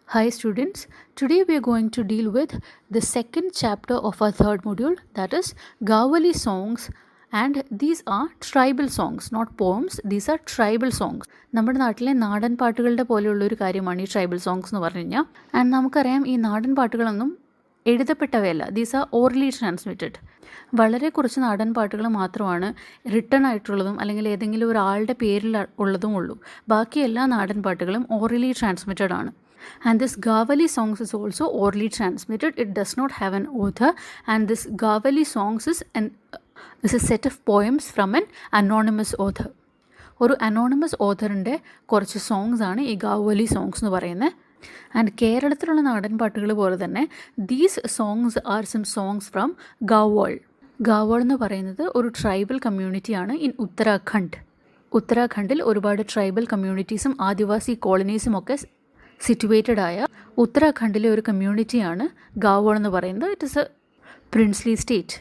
Hi students, today we are going to deal with the second chapter of our third module, that is Gawali songs, and these are tribal songs, not poems, these are tribal songs. നമ്മുടെ നാട്ടിലെ നാടൻ പാട്ടുകളുടെ പോലെയുള്ളൊരു കാര്യമാണ് ഈ tribal songs എന്ന് പറഞ്ഞു കഴിഞ്ഞാൽ. And നമുക്കറിയാം ഈ നാടൻ പാട്ടുകളൊന്നും എഴുതപ്പെട്ടവയല്ല, ദീസ് ആർ ഓർലി ട്രാൻസ്മിറ്റഡ്. വളരെ കുറച്ച് നാടൻ പാട്ടുകൾ മാത്രമാണ് റിട്ടൺ ആയിട്ടുള്ളതും അല്ലെങ്കിൽ ഏതെങ്കിലും ഒരാളുടെ പേരിൽ ഉള്ളതും ഉള്ളൂ. ബാക്കി എല്ലാ നാടൻ പാട്ടുകളും ഓറലി ട്രാൻസ്മിറ്റഡ് ആണ്. And this Gawali songs is also orally transmitted. It does not have an author, and this Gawali songs is a set of poems from an anonymous author. ഒരു അനോണിമസ് ഓഥറിൻ്റെ കുറച്ച് സോങ്സ് ആണ് ഈ Gawali songs എന്ന് പറയുന്നത്. And കേരളത്തിലുള്ള നാടൻ പാട്ടുകൾ പോലെ തന്നെ these songs are some songs from Gavol. Gavol എന്ന് പറയുന്നത് ഒരു ട്രൈബൽ കമ്മ്യൂണിറ്റിയാണ് ഇൻ ഉത്തരാഖണ്ഡ്. ഉത്തരാഖണ്ഡിൽ ഒരുപാട് ട്രൈബൽ കമ്മ്യൂണിറ്റീസും ആദിവാസി കോളനീസും ഒക്കെ സിറ്റുവേറ്റഡ് ആയ ഉത്തരാഖണ്ഡിലെ ഒരു കമ്മ്യൂണിറ്റിയാണ് ഗാവോൾ എന്ന് പറയുന്നത്. It is a princely state.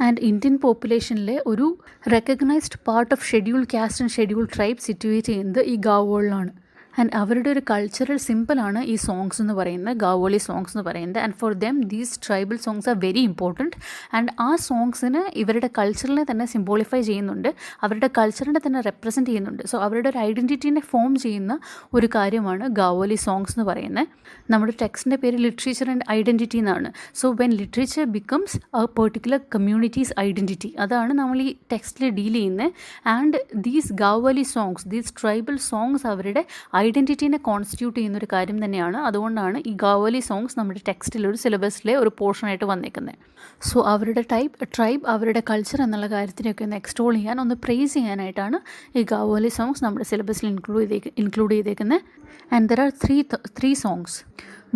And Indian പോപ്പുലേഷനിലെ ഒരു recognised part of schedule caste and schedule tribe situate ചെയ്യുന്നത് ഈ ഗാവോളിലാണ്. ആൻഡ് അവരുടെ ഒരു കൾച്ചറൽ സിമ്പിളാണ് ഈ സോങ്സ് എന്ന് പറയുന്നത്, ഗാവോളി സോങ്സ് എന്ന് പറയുന്നത്. And four them these tribal songs are very important. And ആ സോങ്സിന് ഇവരുടെ കൾച്ചറിനെ തന്നെ സിംബോളിഫൈ ചെയ്യുന്നുണ്ട്, അവരുടെ കൾച്ചറിനെ തന്നെ റെപ്രസെൻറ്റ് ചെയ്യുന്നുണ്ട്. സോ അവരുടെ ഒരു ഐഡൻറ്റിറ്റീനെ ഫോം ചെയ്യുന്ന ഒരു കാര്യമാണ് ഗാവോലി സോങ്സ് എന്ന് പറയുന്നത്. നമ്മുടെ ടെക്സ്റ്റിൻ്റെ പേര് ലിറ്ററേച്ചർ ആൻഡ് ഐഡൻറ്റിറ്റി എന്നാണ്. So when literature becomes a particular community's identity, അതാണ് നമ്മൾ ഈ ടെക്സ്റ്റിൽ ഡീൽ ചെയ്യുന്നത്. And these Gavoli songs, these tribal songs അവരുടെ ഐഡൻറ്റിറ്റീനെ കോൺസ്റ്റിറ്റ്യൂട്ട് ചെയ്യുന്നൊരു കാര്യം തന്നെയാണ്. അതുകൊണ്ടാണ് ഈ ഗാവലി സോങ്സ് നമ്മുടെ ടെക്സ്റ്റിൽ ഒരു സിലബസിലെ ഒരു പോർഷനായിട്ട് വന്നേക്കുന്നത്. സോ അവരുടെ ട്രൈബ് അവരുടെ കൾച്ചർ എന്നുള്ള കാര്യത്തിനൊക്കെ ഒന്ന് എക്സ്റ്റോൾ ചെയ്യാൻ, ഒന്ന് പ്രൈസ് ചെയ്യാനായിട്ടാണ് ഈ ഗാവലി സോങ്സ് നമ്മുടെ സിലബസിൽ ഇൻക്ലൂഡ് ചെയ്തേക്കുന്നത്. And there are three songs.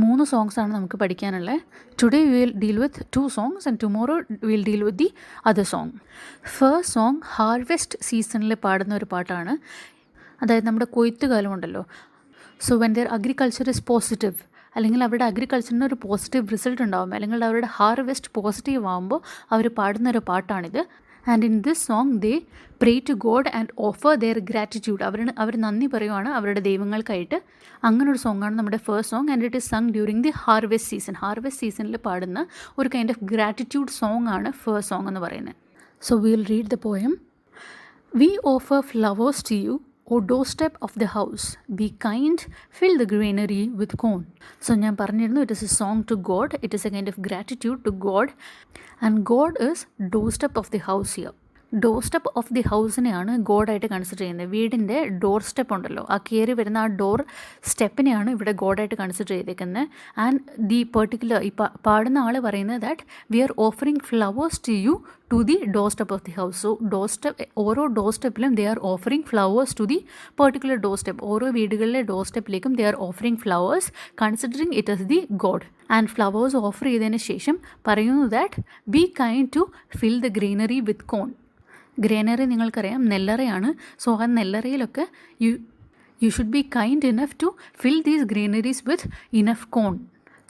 3 സോങ്സാണ് നമുക്ക് പഠിക്കാനുള്ളത്. Today we will deal with 2 songs and tomorrow will deal with the other song. First song harvest സീസണിൽ പാടുന്ന ഒരു പാട്ടാണ്. അതായത് നമ്മുടെ കൊയ്ത്ത് കാലമുണ്ടല്ലോ. So when their agriculture is positive, അല്ലെങ്കിൽ അവരുടെ അഗ്രികൾച്ചറിന് ഒരു പോസിറ്റീവ് റിസൾട്ട് ഉണ്ടാകുമ്പോൾ, അല്ലെങ്കിൽ അവരുടെ ഹാർവെസ്റ്റ് പോസിറ്റീവ് ആകുമ്പോൾ അവർ പാടുന്നൊരു പാട്ടാണിത്. And in this song they pray to God and offer their gratitude. അവർ നന്ദി പറയുവാണ് അവരുടെ ദൈവങ്ങൾക്കായിട്ട്. അങ്ങനൊരു സോങ്ങാണ് നമ്മുടെ first song. And it is sung during the harvest season. Harvest സീസണിൽ പാടുന്ന ഒരു കൈൻഡ് ഓഫ് ഗ്രാറ്റിറ്റ്യൂഡ് സോങ് ആണ് ഫസ്റ്റ് സോങ് എന്ന് പറയുന്നത്. So we will read the poem. We offer flowers to you, O doorstep of the house, be kind, fill the granary with corn. So ഞാൻ പറഞ്ഞിരുന്നു, it is a song to God, it is a kind of gratitude to God, and God is doorstep of the house here. Door of the ഹൗസിനെയാണ് ഗോഡായിട്ട് consider ചെയ്യുന്നത്. വീടിൻ്റെ door step ഉണ്ടല്ലോ, ആ കയറി വരുന്ന ആ ഡോർ സ്റ്റെപ്പിനെയാണ് ഇവിടെ ഗോഡായിട്ട് കൺസിഡർ ചെയ്തേക്കുന്നത്. ആൻഡ് ദി പെർട്ടിക്കുലർ ഈ പാടുന്ന ആൾ പറയുന്നത് that we are offering flowers to you to the doorstep of the house. So ഓരോ ഡോർ സ്റ്റെപ്പിലും they are offering flowers to the particular doorstep. ഓരോ വീടുകളിലെ ഡോർ സ്റ്റെപ്പിലേക്കും they are offering flowers considering it as the God. And flowers offer ചെയ്തതിന് ശേഷം പറയുന്നു that be kind to fill the greenery with corn. Greenery നിങ്ങൾക്കറിയാം നെല്ലറയാണ്. സോ ആ നെല്ലറയിലൊക്കെ you should be kind enough to fill these greeneries with enough corn.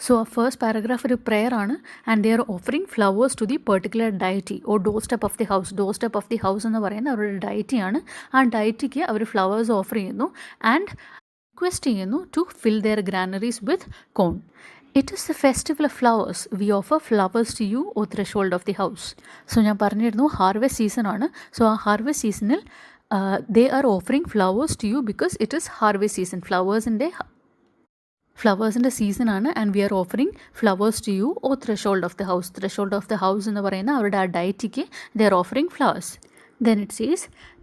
So ആ first paragraph ഒരു പ്രെയർ ആണ്. And they are offering flowers to the particular deity or doorstep of the house. Doorstep of the house എന്ന് പറയുന്നത് അവരുടെ ഡയറ്റിയാണ്. ആ ഡയറ്റിക്ക് അവർ ഫ്ലവേഴ്സ് ഓഫർ ചെയ്യുന്നു ആൻഡ് റിക്വസ്റ്റ് ചെയ്യുന്നു to fill their granaries with corn. It is the festival of flowers. We offer flowers to you, O threshold of the house. So ഞാൻ പറഞ്ഞിരുന്നു ഹാർവെസ്റ്റ് സീസൺ ആണ്. സോ ആ ഹാർവെസ്റ്റ് സീസണിൽ they are offering flowers to you because it is harvest season. ഫ്ലവേഴ്സിൻ്റെ സീസണാണ്. And we are offering flowers to you, O threshold of the house. Threshold of the house എന്ന് പറയുന്ന അവരുടെ ആ ഡയറ്റിക്ക് they are offering flowers. Then it says,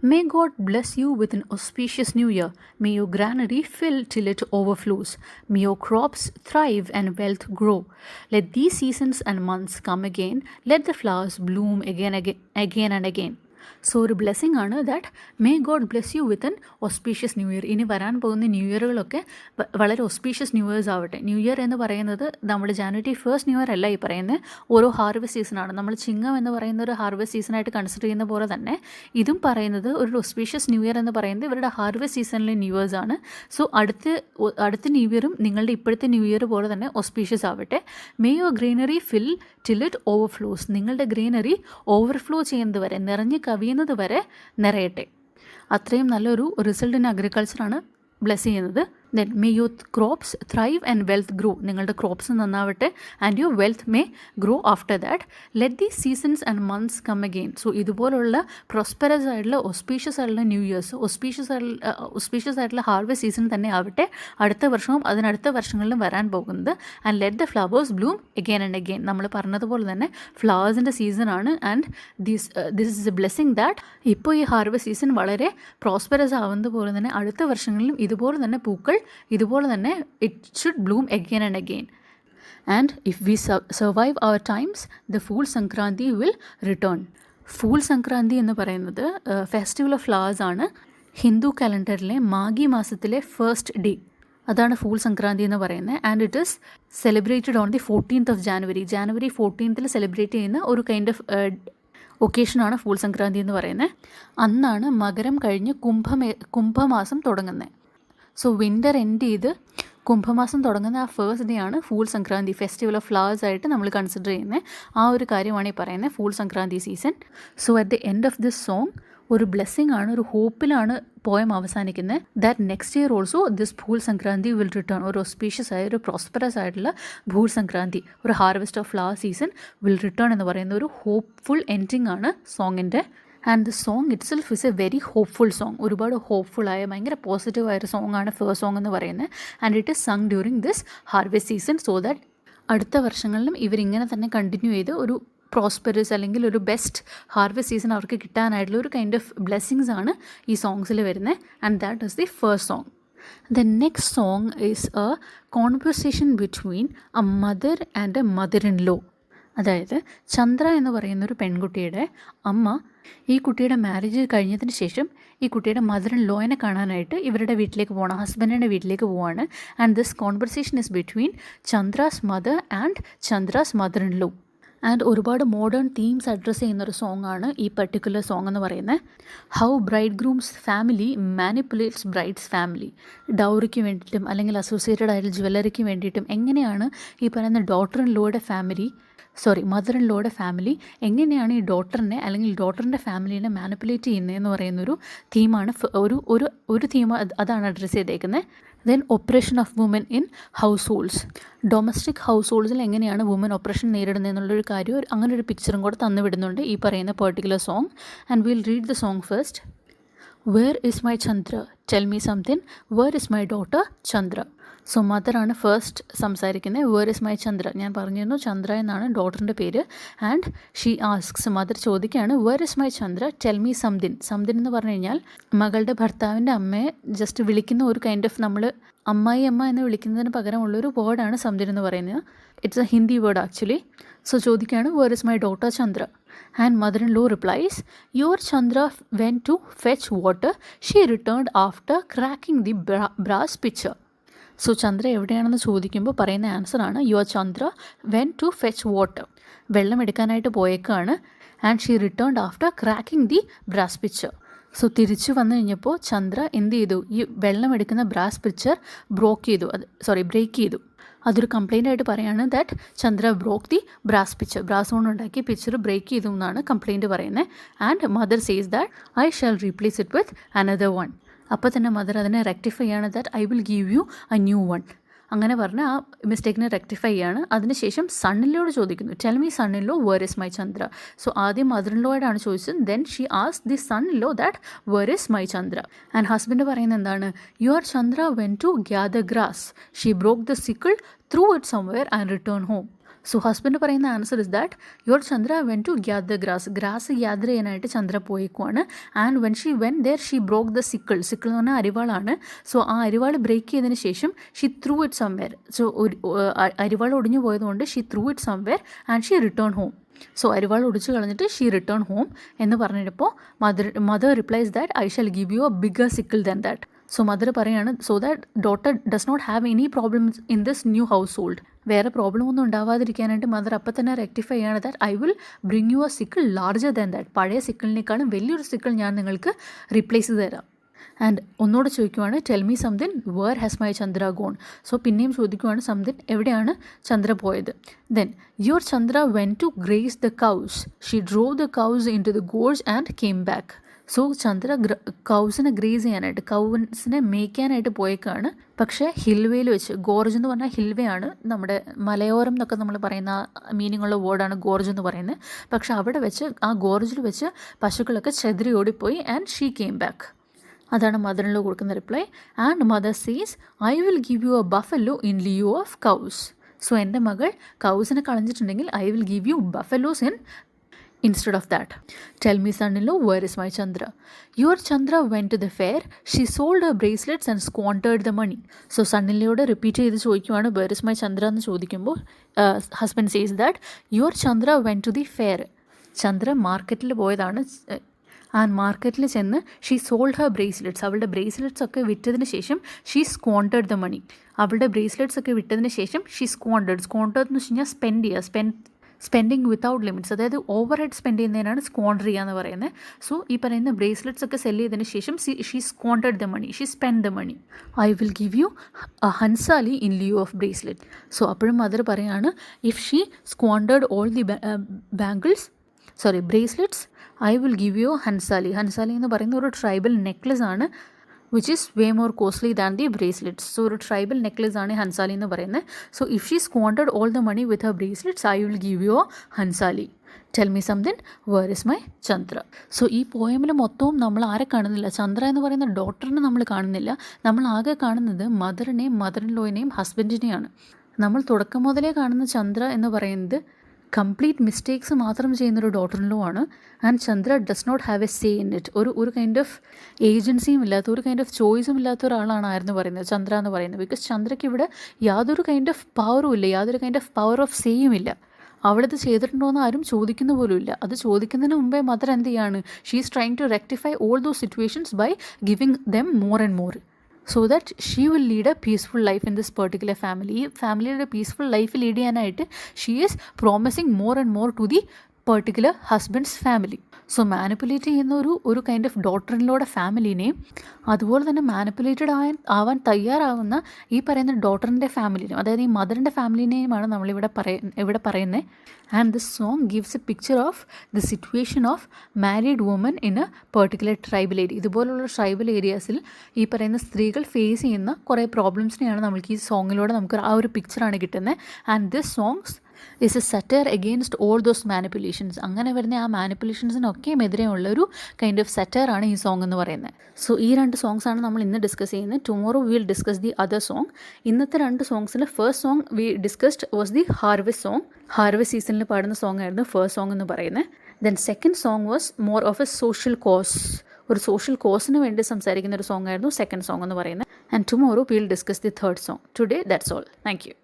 may God bless you with an auspicious new year. May your granary fill till it overflows. May your crops thrive and wealth grow. Let these seasons and months come again. Let the flowers bloom again and again. So ഒരു blessing ആണ് that may God bless you with N auspicious new year. ഇനി വരാൻ പോകുന്ന new ഇയറുകളൊക്കെ വളരെ auspicious new years ആവട്ടെ. New year എന്ന് പറയുന്നത് നമ്മുടെ ജാനുവരി 1st ന്യൂ ഇയർ അല്ല ഈ പറയുന്നത്, ഓരോ ഹാർവെസ്റ്റ് സീസണാണ്. നമ്മൾ ചിങ്ങം എന്ന് പറയുന്ന ഒരു ഹാർവെസ്റ്റ് സീസണായിട്ട് കൺസിഡർ ചെയ്യുന്ന പോലെ തന്നെ ഇതും പറയുന്നത് ഒരു ഓസ്പീഷ്യസ് ന്യൂ ഇയർ എന്ന് പറയുന്നത് ഇവരുടെ ഹാർവെസ്റ്റ് സീസണിലെ ന്യൂ ഇയേഴ്സ് ആണ്. സോ അടുത്ത ന്യൂ ഇയറും നിങ്ങളുടെ ഇപ്പോഴത്തെ ന്യൂ ഇയർ പോലെ തന്നെ ഓസ്പീഷ്യസ് ആവട്ടെ. May your greenery fill till it overflows. നിങ്ങളുടെ ഗ്രീനറി ഓവർഫ്ലോ ചെയ്യുന്നത് വരെ, നിറഞ്ഞ് കവിയുന്നത് വരെ നിറയട്ടെ. അത്രയും നല്ലൊരു റിസൾട്ട് ഇൻ അഗ്രികൾച്ചറാണ് ബ്ലെസ് ചെയ്യുന്നത്. Then may your crops thrive and wealth grow, നിങ്ങളുടെ ക്രോപ്സ് നന്നാവട്ടെ and your wealth may grow after that. Let the seasons and months come again. So ഇതുപോലുള്ള പ്രോസ്പെറസ് ആയിട്ടുള്ള ഒസ്പീഷ്യസ് ആയിട്ടുള്ള ന്യൂ ഇയേഴ്സ്, ഒസ്പീഷ്യസ് ആയിട്ടുള്ള ഹാർവെസ്റ്റ് സീസൺ തന്നെ ആവട്ടെ അടുത്ത വർഷവും അതിനടുത്ത വർഷങ്ങളിലും വരാൻ പോകുന്നത്. And let the flowers bloom again and again. നമ്മൾ പറഞ്ഞതുപോലെ തന്നെ ഫ്ലവേഴ്സിൻ്റെ സീസണാണ്. And this is a blessing that ഇപ്പോൾ ഈ ഹാർവെസ്റ്റ് സീസൺ വളരെ പ്രോസ്പെറസ് ആവുന്നത് പോലെ തന്നെ അടുത്ത വർഷങ്ങളിലും ഇതുപോലെ തന്നെ പൂക്കൾ ഇതുപോലെ തന്നെ it should bloom again and again. And if we survive our times the Phool Sankranti will return. Phool Sankranti എന്ന് പറയുന്നത് ഫെസ്റ്റിവൽ ഓഫ് ഫ്ലവേഴ്സ് ആണ്. ഹിന്ദു കലണ്ടറിലെ മാഘി മാസത്തിലെ ഫസ്റ്റ് ഡേ, അതാണ് ഫൂൾ സംക്രാന്തി എന്ന് പറയുന്നത്. And it is celebrated on the 14th of January. January 14th celebrate ചെയ്യുന്ന ഒരു kind of ഒക്കേഷനാണ് fool Sankranti എന്ന് പറയുന്നത്. അന്നാണ് മകരം കഴിഞ്ഞ് കുംഭമാസം തുടങ്ങുന്നത്. സോ വിൻ്റർ എൻഡ് ചെയ്ത് കുംഭമാസം തുടങ്ങുന്ന ആ ഫസ്റ്റ് ഡേ ആണ് Phool Sankranti, festival of flowers ആയിട്ട് നമ്മൾ കൺസിഡർ ചെയ്യുന്നത്. ആ ഒരു കാര്യമാണ് ഈ പറയുന്നത് Phool Sankranti season. So at the end of this song ഒരു ബ്ലെസ്സിങ് ആണ്, ഒരു ഹോപ്പിലാണ് പോയം അവസാനിക്കുന്നത്. That next year also this Phool Sankranti will return. ഒരു ഓസ്പീഷ്യസ് ആയ ഒരു പ്രോസ്പെറസ് ആയിട്ടുള്ള ഭൂൾ സംക്രാന്തി, ഒരു harvest of flower season will return എന്ന് പറയുന്ന ഒരു ഹോപ്പ്ഫുൾ എൻഡിങ് ആണ് സോങ്ങിൻ്റെ. And the song it self is A very hopeful song. ഒരുപാട് ഹോപ്പ്ഫുള്ളായ ഭയങ്കര പോസിറ്റീവായൊരു സോങ് ആണ് ഫസ്റ്റ് സോങ് എന്ന് പറയുന്നത്. And it is sung during this harvest season so that അടുത്ത വർഷങ്ങളിലും ഇവരിങ്ങനെ തന്നെ കണ്ടിന്യൂ ചെയ്ത് ഒരു പ്രോസ്പെറസ് അല്ലെങ്കിൽ ഒരു ബെസ്റ്റ് ഹാർവെസ്റ്റ് സീസൺ അവർക്ക് കിട്ടാനായിട്ടുള്ള ഒരു കൈൻഡ് ഓഫ് ബ്ലെസ്സിങ്സ് ആണ് ഈ സോങ്സിൽ വരുന്നത്. And that is the first song. The next song is a conversation between a mother and a mother-in-law. അതായത് ചന്ദ്ര എന്ന് പറയുന്നൊരു പെൺകുട്ടിയുടെ അമ്മ ഈ കുട്ടിയുടെ മാരേജ് കഴിഞ്ഞതിന് ശേഷം ഈ കുട്ടിയുടെ മദർ ഇൻ ലോയിനെ കാണാനായിട്ട് ഇവരുടെ വീട്ടിലേക്ക് പോകണം, ഹസ്ബൻഡിൻ്റെ വീട്ടിലേക്ക് പോവാണ്. And this conversation is between Chandra's mother and Chandra's mother in law. And ഒരുപാട് മോഡേൺ തീംസ് അഡ്രസ്സ് ചെയ്യുന്നൊരു സോങ് ആണ് ഈ പർട്ടിക്കുലർ സോങ് എന്ന് പറയുന്നത്. How bride groom's family manipulates bride's family. ഡൗറിക്ക് വേണ്ടിയിട്ടും അല്ലെങ്കിൽ അസോസിയേറ്റഡ് ആയിട്ടുള്ള ജ്വല്ലറിക്ക് വേണ്ടിയിട്ടും എങ്ങനെയാണ് ഈ പറയുന്ന മദർ ഇൻ ലോയുടെ ഫാമിലി എങ്ങനെയാണ് ഈ ഡോട്ടറിനെ അല്ലെങ്കിൽ ഡോട്ടറിൻ്റെ ഫാമിലീനെ മാനിപ്പുലേറ്റ് ചെയ്യുന്നതെന്ന് പറയുന്നൊരു തീമാണ്, ഒരു തീം അതാണ് അഡ്രസ്സ് ചെയ്തേക്കുന്നത്. Then operation of woman in households. Domestic house ഹോൾഡ്സിൽ എങ്ങനെയാണ് വുമൻ ഓപ്പറേഷൻ നേരിടുന്നതെന്നുള്ളൊരു കാര്യം അങ്ങനെ ഒരു പിക്ചറും കൂടെ തന്നു വിടുന്നുണ്ട് ഈ പറയുന്ന particular song. And will read the song first. Where is my Chandra, tell me something, where is my daughter Chandra. So മദറാണ് ഫസ്റ്റ് സംസാരിക്കുന്നത്. വേർ ഇസ് മൈ ചന്ദ്ര, ഞാൻ പറഞ്ഞിരുന്നു ചന്ദ്ര എന്നാണ് ഡോട്ടറിൻ്റെ പേര്. ആൻഡ് ഷീ ആസ്ക്സ്, മദർ ചോദിക്കുകയാണ് where is my Chandra tell me something. Something എന്ന് പറഞ്ഞു കഴിഞ്ഞാൽ മകളുടെ ഭർത്താവിൻ്റെ അമ്മയെ ജസ്റ്റ് വിളിക്കുന്ന ഒരു കൈൻഡ് ഓഫ് നമ്മൾ അമ്മായി അമ്മ എന്ന് വിളിക്കുന്നതിന് പകരമുള്ളൊരു വേർഡാണ് സംതിങ് എന്ന് പറയുന്നത്. It's a Hindi word actually. So ചോദിക്കുകയാണ് where is my daughter Chandra. And mother in law replies your Chandra went to fetch water, she returned after cracking the brass pitcher. So Chandra എവിടെയാണെന്ന് ചോദിക്കുമ്പോൾ പറയുന്ന ആൻസറാണ് your Chandra went to fetch water, വെള്ളം എടുക്കാനായിട്ട് പോയേക്കാണ്. And she returned after cracking the brass pitcher. So തിരിച്ചു വന്നു കഴിഞ്ഞപ്പോൾ ചന്ദ്ര എന്ത് ചെയ്തു, ഈ വെള്ളം എടുക്കുന്ന ബ്രാസ് പിക്ചർ ബ്രേക്ക് ചെയ്തു. അതൊരു കംപ്ലയിൻ്റ് ആയിട്ട് പറയുകയാണ് that Chandra broke the brass picture, brass കൊണ്ട് ഉണ്ടാക്കിയ പിക്ചർ ബ്രേക്ക് ചെയ്തു എന്നാണ് കംപ്ലയിൻറ്റ് പറയുന്നത്. And mother says that I shall replace it with another one. അപ്പോൾ തന്നെ മദർ അതിനെ റെക്ടിഫൈ ചെയ്യാണ് that I will give you a new one. അങ്ങനെ പറഞ്ഞ് ആ മിസ്റ്റേക്കിനെ റെക്ടിഫൈ ചെയ്യാണ്. അതിനുശേഷം സണ്ണിലോട് ചോദിക്കുന്നു tell me son in law where is my Chandra. So ആദ്യം മദർ ഇൻ ലോയോടാണ് ചോദിച്ചത്. Then she ask the son in law that where is my Chandra. And husband പറയുന്നത് എന്താണ്, your Chandra went to gather grass, she broke the sickle threw it somewhere and return home. So husband പറയുന്ന answer is that your Chandra went to gather grass gather ചെയ്യാനായിട്ട് ചന്ദ്ര പോയിക്കുവാണ്. And when she broke the sickle എന്ന് പറഞ്ഞാൽ അരിവാളാണ്. So ആ അരിവാൾ break ചെയ്തതിന് ശേഷം she threw it somewhere. So അരിവാൾ ഒടിഞ്ഞു പോയതുകൊണ്ട് she threw it somewhere and she return home. So അരിവാൾ ഒടിച്ചു കളഞ്ഞിട്ട് ഷീ റിട്ടേൺ ഹോം എന്ന് പറഞ്ഞപ്പോൾ mother replies that I shall give you a bigger sickle than that. So mother പറയാണ് so that daughter does not have any problems in this new household. വേറെ problem ഒന്നും ഉണ്ടാവാതിരിക്കാനായിട്ട് mother അപ്പം തന്നെ rectify ചെയ്യാണ് that I will bring you a sickle larger than that. പഴയ സിക്കിളിനേക്കാളും വലിയൊരു സിക്കിൾ ഞാൻ നിങ്ങൾക്ക് റീപ്ലേസ് ചെയ്ത് തരാം. ആൻഡ് ഒന്നുകൂടെ ചോദിക്കുവാണ് tell me something where has my Chandra gone. So പിന്നെയും ചോദിക്കുവാണ് സംതിങ് എവിടെയാണ് ചന്ദ്ര പോയത്. Then your Chandra went to graze the cows, she drove the cows into the gorge and came back. So Chandra കൗസിനെ ഗ്രേസ് ചെയ്യാനായിട്ട്, കൗസിനെ മേയ്ക്കാനായിട്ട് പോയേക്കാണ്. പക്ഷേ ഹിൽവേയിൽ വെച്ച്, ഗോർജ് എന്ന് പറഞ്ഞാൽ ഹിൽവയാണ്, നമ്മുടെ മലയോരം എന്നൊക്കെ നമ്മൾ പറയുന്ന മീനിങ് ഉള്ള വേർഡാണ് ഗോർജ് എന്ന് പറയുന്നത്. പക്ഷെ അവിടെ വെച്ച്, ആ ഗോർജിൽ വെച്ച് പശുക്കളൊക്കെ ചെതറി ഓടിപ്പോയി. And she came back. അതാണ് മദറിനുള്ള കൊടുക്കുന്ന reply. And mother says, I will give you a buffalo in lieu of cows. So എൻ്റെ മകൾ കൗസിനെ കളഞ്ഞിട്ടുണ്ടെങ്കിൽ I will give you buffaloes instead of that. Tell me, son-in-law, where is my Chandra? Your Chandra went to the fair. She sold her bracelets and squandered the money. So son-in-lawയോട് repeat ചെയ്ത് ചോദിക്കുവാണ് where is my Chandra എന്ന് ചോദിക്കുമ്പോൾ husband says that your Chandra went to the fair. Chandra മാർക്കറ്റിൽ പോയതാണ്. And മാർക്കറ്റിൽ ചെന്ന് she sold her bracelets, അവളുടെ ബ്രേസ്ലെറ്റ്സ് ഒക്കെ വിറ്റതിന് ശേഷം ഷീ സ്ക്വാണ്ടേഡ് ദ മണി. അവളുടെ ബ്രേസ്ലെറ്റ്സ് ഒക്കെ വിറ്റതിന് ശേഷം ഷീ സ്ക്വാണ്ടേഡ് എന്ന് വെച്ച് കഴിഞ്ഞാൽ സ്പെൻഡ് ചെയ്യുക, സ്പെൻഡിങ് വിത്തൗട്ട് ലിമിറ്റ്സ്, അതായത് ഓവർ ഹെഡ് സ്പെൻഡ് ചെയ്യുന്നതിനാണ് സ്ക്വാണ്ടർ ചെയ്യുക എന്ന് പറയുന്നത്. സോ ഈ പറയുന്ന ബ്രേസ്ലെറ്റ്സ് ഒക്കെ സെല് ചെയ്തതിന് ശേഷം she squandered the money, she spend the money. I will give you hansali in lieu of bracelet. So അപ്പോഴും മദർ പറയാണ്, if she squandered all the bracelets I will give you hansali. ഹൻസാലി എന്ന് പറയുന്ന ഒരു ട്രൈബൽ നെക്ലസ് ആണ്, which is way more costly than the bracelets. So ഒരു tribal necklace ആണ് ഹൻസാലി എന്ന് പറയുന്നത്. So if she squandered all the money with her bracelets I will give you hansali. Tell me something, where is my Chandra. So ഈ പോയമിൽ മൊത്തവും നമ്മൾ ആരെ കാണുന്നില്ല, ചന്ദ്ര എന്ന് പറയുന്ന ഡോക്ടറിനെ നമ്മൾ കാണുന്നില്ല. നമ്മൾ ആകെ കാണുന്നത് മദറിനെയും മദർ ഇൻ ലോയിനെയും ഹസ്ബൻഡിനെയാണ്. നമ്മൾ തുടക്കം മുതലേ കാണുന്ന ചന്ദ്ര എന്ന് പറയുന്നത് കംപ്ലീറ്റ് മിസ്റ്റേക്സ് മാത്രം ചെയ്യുന്നൊരു ഡോട്ടർ ഇൻ ലോ ആണ്. And Chandra does not have a say in it. ഒരു കൈൻഡ് ഓഫ് ഏജൻസിയും ഇല്ലാത്ത, ഒരു കൈൻഡ് ഓഫ് ചോയ്സും ഇല്ലാത്ത ഒരാളാണ് പറയുന്നത് ചന്ദ്ര എന്ന് പറയുന്നത്. ബിക്കോസ് ചന്ദ്രയ്ക്ക് ഇവിടെ യാതൊരു കൈൻഡ് ഓഫ് പവറും ഇല്ല, യാതൊരു കൈൻഡ് ഓഫ് പവർ ഓഫ് സേയും ഇല്ല. അവളത് ചെയ്തിട്ടുണ്ടോ എന്ന് ആരും ചോദിക്കുന്ന പോലും ഇല്ല. അത് ചോദിക്കുന്നതിന് മുമ്പേ മദർ എന്ത് ചെയ്യാണ്, she is trying to rectify all those situations by giving them more and more, so that she will lead a peaceful life in this particular family. ഈ ഫാമിലിയുടെ പീസ്ഫുൾ ലൈഫ് ലീഡ് ചെയ്യാനായിട്ട് she is promising more and more to the particular husband's family. So manipulate ചെയ്യുന്ന ഒരു kind of daughter in ലോയുടെ ഫാമിലിനെയും അതുപോലെ തന്നെ manipulated ആവാൻ തയ്യാറാവുന്ന ഈ പറയുന്ന ഡോട്ടറിൻ്റെ ഫാമിലിനെയും, അതായത് ഈ മദറിൻ്റെ ഫാമിലിനെയുമാണ് നമ്മളിവിടെ പറയുന്നത്. And this song gives a picture of the situation of married woman in a particular tribal area. ഇതുപോലുള്ള ട്രൈബൽ ഏരിയാസിൽ ഈ പറയുന്ന സ്ത്രീകൾ ഫേസ് ചെയ്യുന്ന കുറേ പ്രോബ്ലംസിനെയാണ് നമുക്ക് ഈ സോങ്ങിലൂടെ നമുക്ക് ആ ഒരു പിക്ചറാണ് കിട്ടുന്നത്. And this songs is A satire against all those manipulations. അങ്ങനെ വരുന്ന ആ മാനിപ്പുലേഷൻസിനൊക്കെ എതിരെയുള്ളൊരു കൈൻഡ് ഓഫ് സറ്റയറാണ് ഈ സോങ് എന്ന് പറയുന്നത്. സോ ഈ രണ്ട് സോങ്സാണ് നമ്മൾ ഇന്ന് ഡിസ്കസ് ചെയ്യുന്നത്. Tomorrow we will discuss the other song. ഇന്നത്തെ രണ്ട് സോങ്സിൽ first song we discussed was the harvest song. Harvest സീസണിൽ പാടുന്ന സോങ് ആയിരുന്നു ഫസ്റ്റ് സോങ് എന്ന് പറയുന്നത്. Then second song was more of a social cause, ഒരു സോഷ്യൽ കോസിന് വേണ്ടി സംസാരിക്കുന്ന ഒരു സോങ് ആയിരുന്നു സെക്കൻഡ് സോങ് എന്ന് പറയുന്നത്. And tomorrow we will discuss the third song. Today that's all. Thank U.